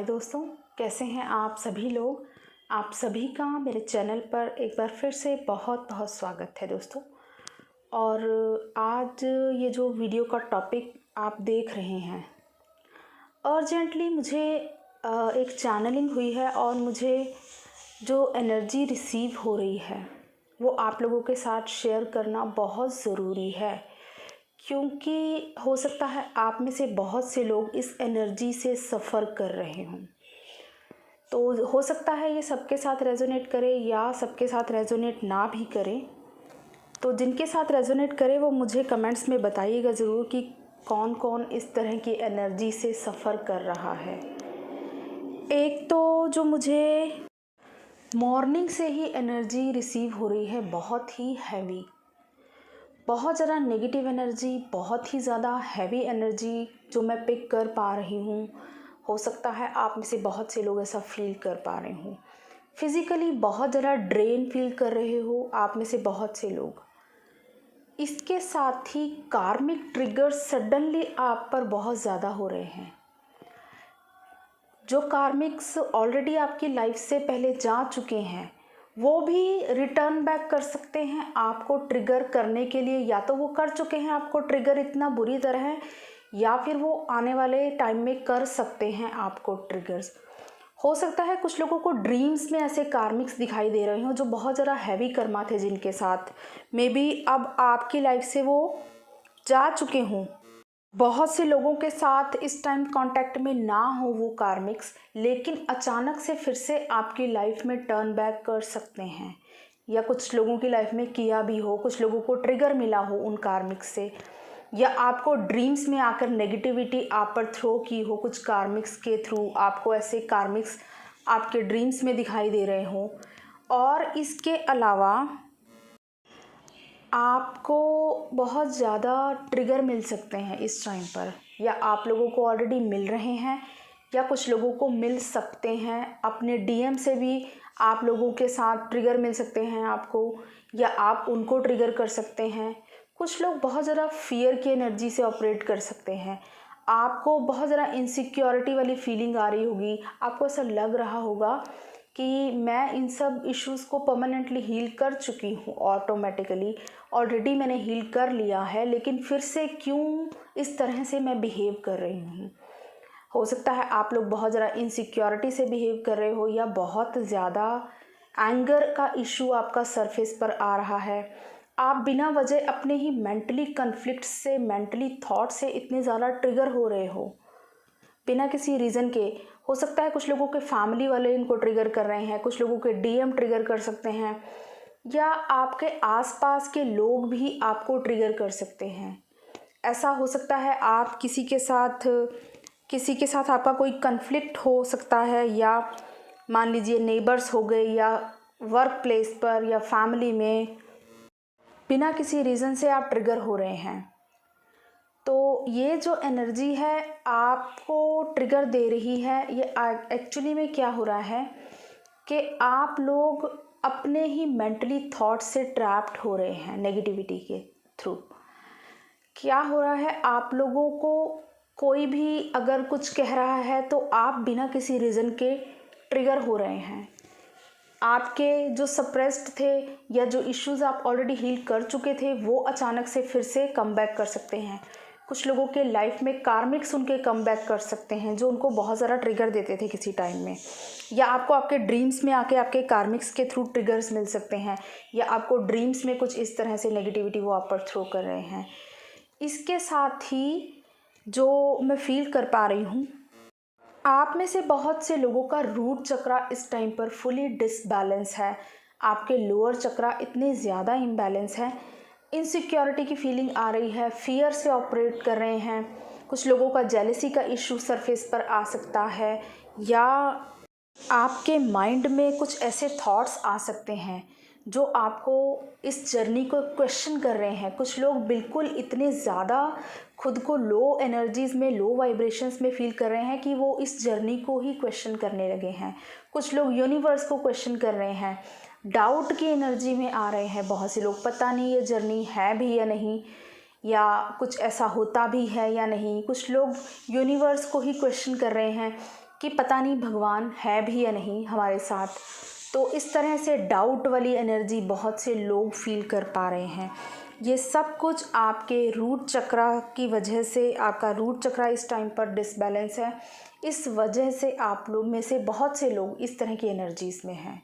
हाय दोस्तों, कैसे हैं आप सभी लोग। आप सभी का मेरे चैनल पर एक बार फिर से बहुत बहुत स्वागत है दोस्तों। और आज ये जो वीडियो का टॉपिक आप देख रहे हैं, अर्जेंटली मुझे एक चैनलिंग हुई है और मुझे जो एनर्जी रिसीव हो रही है वो आप लोगों के साथ शेयर करना बहुत ज़रूरी है, क्योंकि हो सकता है आप में से बहुत से लोग इस एनर्जी से सफ़र कर रहे हों। तो हो सकता है ये सबके साथ रेजोनेट करे या सबके साथ रेजोनेट ना भी करे। तो जिनके साथ रेजोनेट करे वो मुझे कमेंट्स में बताइएगा ज़रूर कि कौन कौन इस तरह की एनर्जी से सफ़र कर रहा है। एक तो जो मुझे मॉर्निंग से ही एनर्जी रिसीव हो रही है, बहुत ही हैवी, बहुत ज़्यादा नेगेटिव एनर्जी, बहुत ही ज़्यादा हैवी एनर्जी जो मैं पिक कर पा रही हूँ। हो सकता है आप में से बहुत से लोग ऐसा फील कर पा रहे हो। फिज़िकली बहुत ज़्यादा ड्रेन फील कर रहे हो आप में से बहुत से लोग। इसके साथ ही कार्मिक ट्रिगर्स सडनली आप पर बहुत ज़्यादा हो रहे हैं। जो कार्मिक्स ऑलरेडी आपकी लाइफ से पहले जा चुके हैं वो भी रिटर्न बैक कर सकते हैं आपको ट्रिगर करने के लिए। या तो वो कर चुके हैं आपको ट्रिगर इतना बुरी तरह, या फिर वो आने वाले टाइम में कर सकते हैं आपको ट्रिगर्स। हो सकता है कुछ लोगों को ड्रीम्स में ऐसे कार्मिक्स दिखाई दे रहे हों जो बहुत ज़्यादा हैवी कर्मा थे, जिनके साथ मे बी अब आपकी लाइफ से वो जा चुके हों। बहुत से लोगों के साथ इस टाइम कांटेक्ट में ना हो वो कार्मिक्स, लेकिन अचानक से फिर से आपकी लाइफ में टर्न बैक कर सकते हैं। या कुछ लोगों की लाइफ में किया भी हो, कुछ लोगों को ट्रिगर मिला हो उन कार्मिक्स से, या आपको ड्रीम्स में आकर नेगेटिविटी आप पर थ्रो की हो कुछ कार्मिक्स के थ्रू, आपको ऐसे कार्मिक्स आपके ड्रीम्स में दिखाई दे रहे हों। और इसके अलावा आपको बहुत ज़्यादा ट्रिगर मिल सकते हैं इस टाइम पर, या आप लोगों को ऑलरेडी मिल रहे हैं, या कुछ लोगों को मिल सकते हैं। अपने डीएम से भी आप लोगों के साथ ट्रिगर मिल सकते हैं आपको, या आप उनको ट्रिगर कर सकते हैं। कुछ लोग बहुत ज़्यादा फियर की एनर्जी से ऑपरेट कर सकते हैं। आपको बहुत ज़्यादा इनसिक्योरिटी वाली फीलिंग आ रही होगी, आपको ऐसा लग रहा होगा कि मैं इन सब इश्यूज़ को परमानेंटली हील कर चुकी हूँ, ऑटोमेटिकली ऑलरेडी मैंने हील कर लिया है, लेकिन फिर से क्यों इस तरह से मैं बिहेव कर रही हूँ। हो सकता है आप लोग बहुत ज़्यादा इनसिक्योरिटी से बिहेव कर रहे हो, या बहुत ज़्यादा एंगर का इशू आपका सरफेस पर आ रहा है। आप बिना वजह अपने ही मेंटली कन्फ्लिक्ट से, मेंटली थॉट से इतने ज़्यादा ट्रिगर हो रहे हो बिना किसी रीज़न के। हो सकता है कुछ लोगों के फैमिली वाले इनको ट्रिगर कर रहे हैं, कुछ लोगों के डीएम ट्रिगर कर सकते हैं, या आपके आसपास के लोग भी आपको ट्रिगर कर सकते हैं। ऐसा हो सकता है आप किसी के साथ आपका कोई कन्फ्लिक्ट हो सकता है, या मान लीजिए नेबर्स हो गए, या वर्क प्लेस पर, या फैमिली में बिना किसी रीज़न से आप ट्रिगर हो रहे हैं। तो ये जो एनर्जी है आपको ट्रिगर दे रही है। ये एक्चुअली में क्या हो रहा है कि आप लोग अपने ही मेंटली थॉट से ट्रैप्ड हो रहे हैं नेगेटिविटी के थ्रू। क्या हो रहा है, आप लोगों को कोई भी अगर कुछ कह रहा है तो आप बिना किसी रीज़न के ट्रिगर हो रहे हैं। आपके जो सप्रेस्ड थे या जो इश्यूज़ आप ऑलरेडी हील कर चुके थे वो अचानक से फिर से कम बैक कर सकते हैं। कुछ लोगों के लाइफ में कार्मिक्स उनके कम बैक कर सकते हैं जो उनको बहुत ज़्यादा ट्रिगर देते थे किसी टाइम में, या आपको आपके ड्रीम्स में आके आपके कार्मिक्स के थ्रू ट्रिगर्स मिल सकते हैं, या आपको ड्रीम्स में कुछ इस तरह से नेगेटिविटी वो आप पर थ्रो कर रहे हैं। इसके साथ ही जो मैं फील कर पा रही हूँ, आप में से बहुत से लोगों का रूट चक्रा इस टाइम पर फुली डिसबैलेंस है। आपके लोअर चक्रा इतने ज़्यादा इम्बैलेंस है, इनसिक्योरिटी की फीलिंग आ रही है, फियर से ऑपरेट कर रहे हैं। कुछ लोगों का जेलसी का इशू सरफेस पर आ सकता है, या आपके माइंड में कुछ ऐसे थॉट्स आ सकते हैं जो आपको इस जर्नी को क्वेश्चन कर रहे हैं। कुछ लोग बिल्कुल इतने ज़्यादा खुद को लो एनर्जीज़ में, लो वाइब्रेशंस में फील कर रहे हैं कि वो इस जर्नी को ही क्वेश्चन करने लगे हैं। कुछ लोग यूनिवर्स को क्वेश्चन कर रहे हैं, डाउट की एनर्जी में आ रहे हैं। बहुत से लोग पता नहीं ये जर्नी है भी या नहीं, या कुछ ऐसा होता भी है या नहीं। कुछ लोग यूनिवर्स को ही क्वेश्चन कर रहे हैं कि पता नहीं भगवान है भी या नहीं हमारे साथ। तो इस तरह से डाउट वाली एनर्जी बहुत से लोग फील कर पा रहे हैं। ये सब कुछ आपके रूट चक्रा की वजह से, आपका रूट चक्रा इस टाइम पर डिसबैलेंस है, इस वजह से आप लोग में से बहुत से लोग इस तरह की एनर्जीज़ में हैं।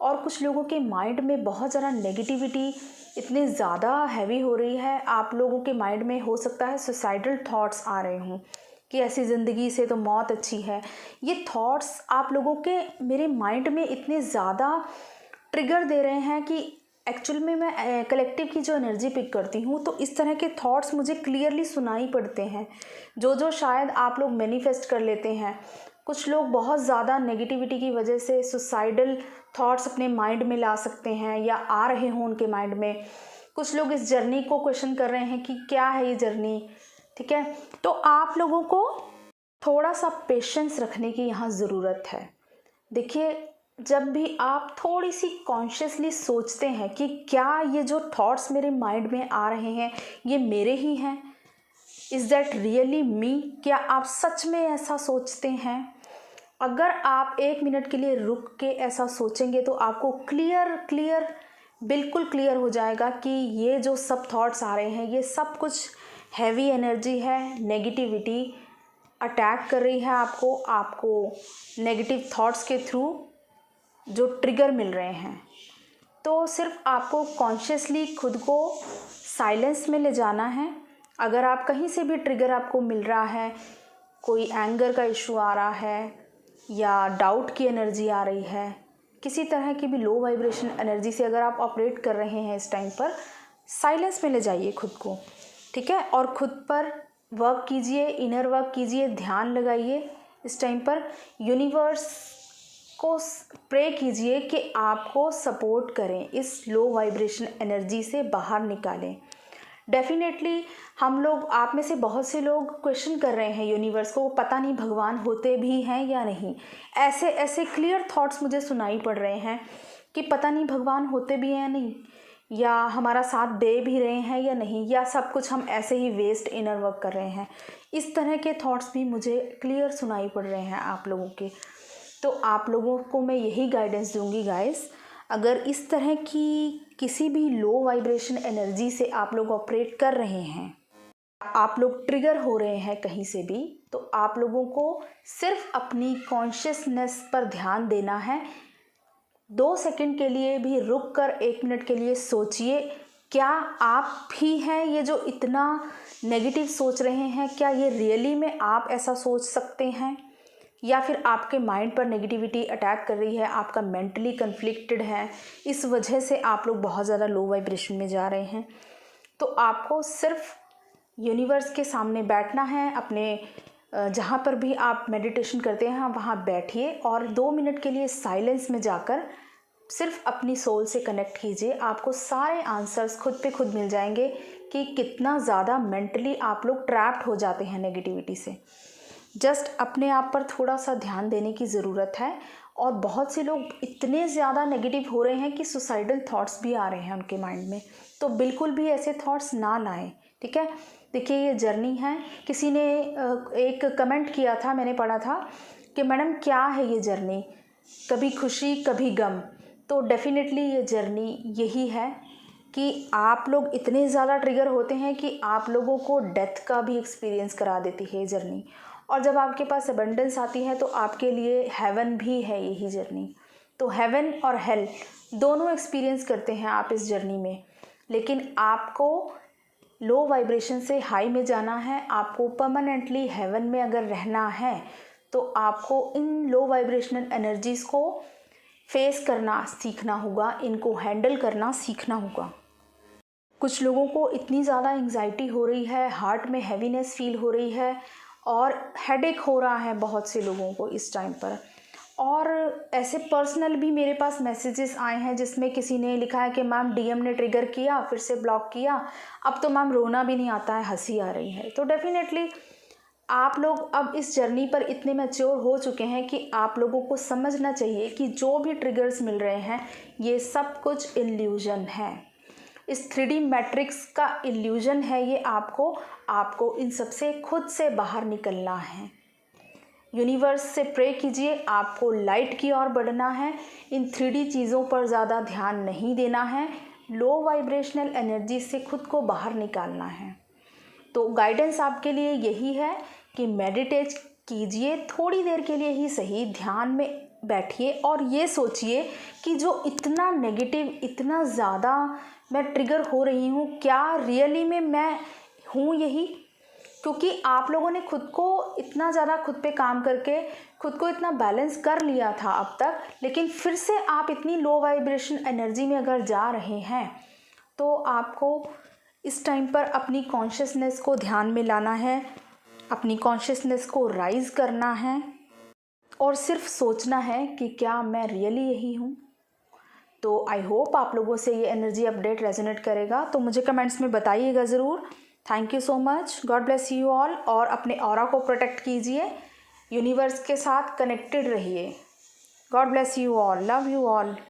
और कुछ लोगों के माइंड में बहुत ज़्यादा नेगेटिविटी इतनी ज़्यादा हैवी हो रही है, आप लोगों के माइंड में हो सकता है सुसाइडल थॉट्स आ रहे हों कि ऐसी ज़िंदगी से तो मौत अच्छी है। ये थॉट्स आप लोगों के मेरे माइंड में इतने ज़्यादा ट्रिगर दे रहे हैं कि एक्चुअल में मैं कलेक्टिव की जो एनर्जी पिक करती हूँ तो इस तरह के थॉट्स मुझे क्लियरली सुनाई पड़ते हैं, जो शायद आप लोग मैनिफेस्ट कर लेते हैं। कुछ लोग बहुत ज़्यादा नेगेटिविटी की वजह से सुसाइडल थॉट्स अपने माइंड में ला सकते हैं या आ रहे हों उनके माइंड में। कुछ लोग इस जर्नी को क्वेश्चन कर रहे हैं कि क्या है ये जर्नी, ठीक है। तो आप लोगों को थोड़ा सा पेशेंस रखने की यहाँ ज़रूरत है। देखिए, जब भी आप थोड़ी सी कॉन्शियसली सोचते हैं कि क्या ये जो थॉट्स मेरे माइंड में आ रहे हैं ये मेरे ही हैं, इज़ दैट रियली मी, क्या आप सच में ऐसा सोचते हैं? अगर आप 1 मिनट के लिए रुक के ऐसा सोचेंगे तो आपको बिल्कुल क्लियर हो जाएगा कि ये जो सब थॉट्स आ रहे हैं ये सब कुछ हैवी एनर्जी है, नेगेटिविटी अटैक कर रही है आपको नेगेटिव थॉट्स के थ्रू जो ट्रिगर मिल रहे हैं। तो सिर्फ आपको कॉन्शियसली खुद को साइलेंस में ले जाना है। अगर आप कहीं से भी ट्रिगर आपको मिल रहा है, कोई एंगर का इशू आ रहा है या डाउट की एनर्जी आ रही है, किसी तरह की भी लो वाइब्रेशन एनर्जी से अगर आप ऑपरेट कर रहे हैं इस टाइम पर, साइलेंस में ले जाइए खुद को, ठीक है। और खुद पर वर्क कीजिए, इनर वर्क कीजिए, ध्यान लगाइए। इस टाइम पर यूनिवर्स को प्रे कीजिए कि आपको सपोर्ट करें, इस लो वाइब्रेशन एनर्जी से बाहर निकालें। डेफिनेटली हम लोग, आप में से बहुत से लोग क्वेश्चन कर रहे हैं यूनिवर्स को, पता नहीं भगवान होते भी हैं या नहीं। ऐसे क्लियर थॉट्स मुझे सुनाई पड़ रहे हैं कि पता नहीं भगवान होते भी हैं या नहीं, या हमारा साथ दे भी रहे हैं या नहीं, या सब कुछ हम ऐसे ही वेस्ट इनर वर्क कर रहे हैं। इस तरह के थॉट्स भी मुझे क्लियर सुनाई पड़ रहे हैं आप लोगों के। तो आप लोगों को मैं यही गाइडेंस दूंगी गाइस, अगर इस तरह की किसी भी लो वाइब्रेशन एनर्जी से आप लोग ऑपरेट कर रहे हैं, आप लोग ट्रिगर हो रहे हैं कहीं से भी, तो आप लोगों को सिर्फ अपनी कॉन्शियसनेस पर ध्यान देना है। 2 सेकंड के लिए भी रुक कर 1 मिनट के लिए सोचिए, क्या आप ही हैं ये जो इतना नेगेटिव सोच रहे हैं? क्या ये रियली में आप ऐसा सोच सकते हैं, या फिर आपके माइंड पर नेगेटिविटी अटैक कर रही है, आपका मेंटली कन्फ्लिक्टेड है, इस वजह से आप लोग बहुत ज़्यादा लो वाइब्रेशन में जा रहे हैं? तो आपको सिर्फ यूनिवर्स के सामने बैठना है, अपने जहाँ पर भी आप मेडिटेशन करते हैं वहाँ बैठिए और 2 मिनट के लिए साइलेंस में जाकर सिर्फ अपनी सोल से कनेक्ट कीजिए। आपको सारे आंसर्स खुद पे खुद मिल जाएंगे कि कितना ज़्यादा मेंटली आप लोग ट्रैप्ड हो जाते हैं नेगेटिविटी से। जस्ट अपने आप पर थोड़ा सा ध्यान देने की ज़रूरत है। और बहुत से लोग इतने ज़्यादा नेगेटिव हो रहे हैं कि सुसाइडल थॉट्स भी आ रहे हैं उनके माइंड में, तो बिल्कुल भी ऐसे थॉट्स ना लाएं, ठीक है। देखिए, ये जर्नी है। किसी ने एक कमेंट किया था, मैंने पढ़ा था कि मैडम क्या है ये जर्नी, कभी खुशी कभी गम। तो डेफिनेटली ये जर्नी यही है कि आप लोग इतने ज़्यादा ट्रिगर होते हैं कि आप लोगों को डेथ का भी एक्सपीरियंस करा देती है ये जर्नी। और जब आपके पास अबंडेंस आती है तो आपके लिए हेवन भी है यही जर्नी। तो हेवन और हेल दोनों एक्सपीरियंस करते हैं आप इस जर्नी में। लेकिन आपको लो वाइब्रेशन से हाई में जाना है, आपको परमानेंटली हेवन में अगर रहना है तो आपको इन लो वाइब्रेशनल एनर्जीज़ को फेस करना सीखना होगा, इनको हैंडल करना सीखना होगा। कुछ लोगों को इतनी ज़्यादा एंग्जाइटी हो रही है, हार्ट में हैवीनेस फील हो रही है और हेडेक हो रहा है बहुत से लोगों को इस टाइम पर। और ऐसे पर्सनल भी मेरे पास मैसेजेस आए हैं जिसमें किसी ने लिखा है कि मैम डीएम ने ट्रिगर किया, फिर से ब्लॉक किया, अब तो मैम रोना भी नहीं आता है, हंसी आ रही है। तो डेफिनेटली आप लोग अब इस जर्नी पर इतने मैच्योर हो चुके हैं कि आप लोगों को समझना चाहिए कि जो भी ट्रिगर्स मिल रहे हैं ये सब कुछ इल्यूजन है, इस 3D मैट्रिक्स का इल्यूजन है ये। आपको इन सब से खुद से बाहर निकलना है। यूनिवर्स से प्रे कीजिए, आपको लाइट की ओर बढ़ना है। इन 3D चीज़ों पर ज़्यादा ध्यान नहीं देना है, लो वाइब्रेशनल एनर्जी से खुद को बाहर निकालना है। तो गाइडेंस आपके लिए यही है कि मेडिटेट कीजिए, थोड़ी देर के लिए ही सही, ध्यान में बैठिए और ये सोचिए कि जो इतना नेगेटिव, इतना ज़्यादा मैं ट्रिगर हो रही हूँ, क्या रियली में मैं हूँ यही? क्योंकि आप लोगों ने खुद को इतना ज़्यादा खुद पे काम करके खुद को इतना बैलेंस कर लिया था अब तक, लेकिन फिर से आप इतनी लो वाइब्रेशन एनर्जी में अगर जा रहे हैं तो आपको इस टाइम पर अपनी कॉन्शियसनेस को ध्यान में लाना है, अपनी कॉन्शियसनेस को राइज़ करना है और सिर्फ सोचना है कि क्या मैं रियली यही हूँ। तो आई होप आप लोगों से ये एनर्जी अपडेट रेजोनेट करेगा, तो मुझे कमेंट्स में बताइएगा ज़रूर। Thank you so much, God bless you all. और अपने ऑरा को प्रोटेक्ट कीजिए, यूनिवर्स के साथ कनेक्टेड रहिए। God bless you all, love you all.